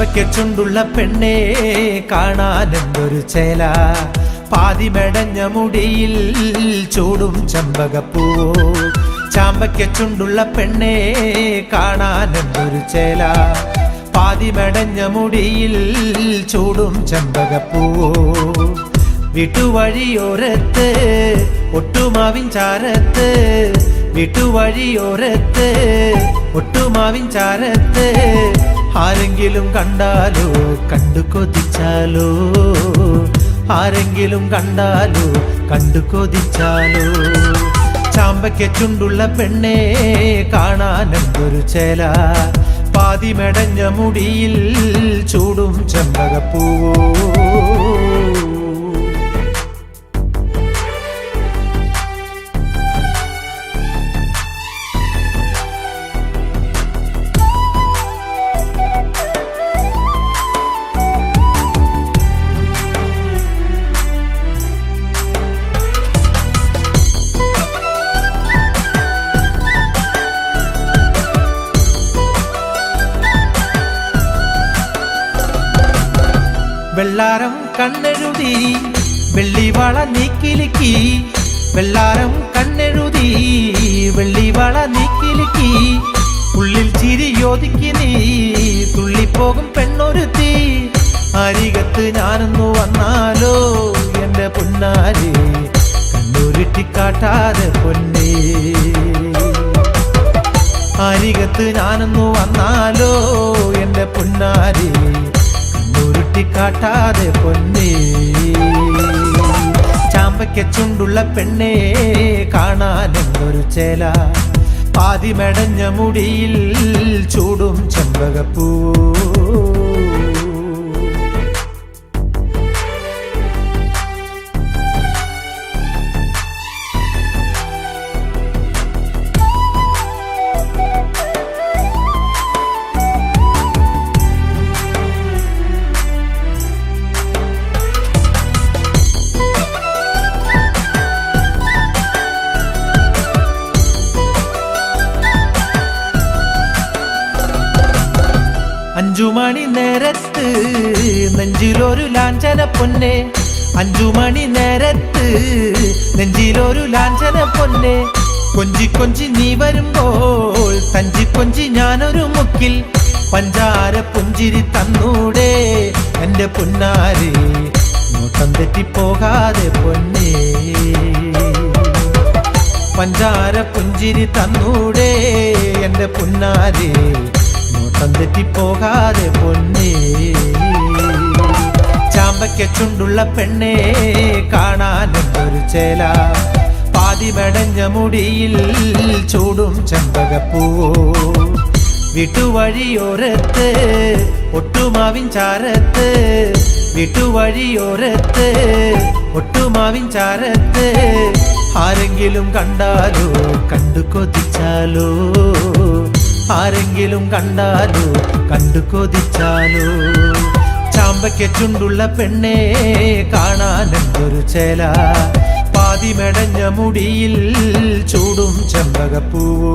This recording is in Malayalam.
ചാമ്പയ്ക്കുണ്ടുള്ള പെണ്ണെ കാണാനെന്തൊരു ചേല, പാതിമെടഞ്ഞ മുടിയിൽ ചൂടും ചെമ്പകപ്പൂവോ. ചാമ്പയ്ക്കുണ്ടുള്ള പെണ്ണെ കാണാനെന്തൊരു ചേല, പാതിമെടഞ്ഞ മുടിയിൽ ചൂടും ചെമ്പകപ്പൂവോ. വിട്ടുവഴിയോരത്ത് ഒട്ടുമാവിൻ ചാരത്ത്, വിട്ടുവഴിയോരത്ത് ഒട്ടുമാവിൻ ചാരത്ത് ആരെങ്കിലും കണ്ടാലോ കണ്ടു കൊതിച്ചാലോ, ആരെങ്കിലും കണ്ടാലോ കണ്ടു കൊതിച്ചാലോ. ചാമ്പയ്ക്കുണ്ടുള്ള പെണ്ണെ കാണാനെന്തൊരു ചേല, പാതിമെടഞ്ഞ മുടിയിൽ ചൂടും ചെമ്പകപ്പൂവോ. വെള്ളാരം കണ്ണെഴുതി വെള്ളിവള നീക്കിലുക്കി, വെള്ളാരം കണ്ണെഴുതി വെള്ളിവള നീക്കിലുക്കി, ഉള്ളിൽ ചിരിയോദിക്ക് നീ തുള്ളിപ്പോകും പെണ്ണൊരുത്തി. അരികത്ത് ഞാനൊന്നു വന്നാലോ എന്റെ പൊന്നാരെ, കണ്ണുരുട്ടിക്കാട്ടാതെ പൊന്നേ. അരികത്ത് ഞാനൊന്നു വന്നാലോ എന്റെ പൊന്നാരെ, കാട്ടാതെ പൊന്നേ. ചാമ്പയ്ക്കുണ്ടുള്ള പെണ്ണെ കാണാനെന്തൊരു ചേല, പാതിമെടഞ്ഞ മുടിയിൽ ചൂടും ചെമ്പകപ്പൂവോ. അഞ്ചുമണി നേരത്ത് നെഞ്ചിലൊരു ലാഞ്ചന പൊന്നെ, അഞ്ചുമണി നേരത്ത് നെഞ്ചിലൊരു ലാഞ്ചന പൊന്നെ. കൊഞ്ചി കൊഞ്ചി നീ വരുമ്പോൾ തഞ്ചി കൊഞ്ചി ഞാനൊരു മുക്കിൽ, പഞ്ചാര പുഞ്ചിരി തന്നൂടെ എന്റെ പൊന്നാരെ, നോട്ടം തെറ്റിപ്പോകാതെ പൊന്നേ. പഞ്ചാര പുഞ്ചിരി തന്നൂടെ എന്റെ പൊന്നാരെ, നോട്ടം തെറ്റിപ്പോകാതെ പൊന്നേ. ചാമ്പയ്ക്കുണ്ടുള്ള പെണ്ണെ കാണാനെന്തൊരു ചേല, പാതിമെടഞ്ഞ മുടിയിൽ ചൂടും ചെമ്പകപ്പൂവോ. വിട്ടുവഴിയോരത്ത് ഒട്ടുമാവിൻ ചാരത്ത്, വിട്ടുവഴിയോരത്ത് ഒട്ടുമാവിൻ ചാരത്ത് ആരെങ്കിലും കണ്ടാലോ കണ്ടു കൊതിച്ചാലോ, ആരെങ്കിലും കണ്ടാലോ കണ്ടു കൊതിച്ചാലോ. ചാമ്പയ്ക്കുണ്ടുള്ള പെണ്ണെ കാണാനെന്തൊരു ചേല, പാതിമെടഞ്ഞ മുടിയിൽ ചൂടും ചെമ്പകപ്പൂവോ.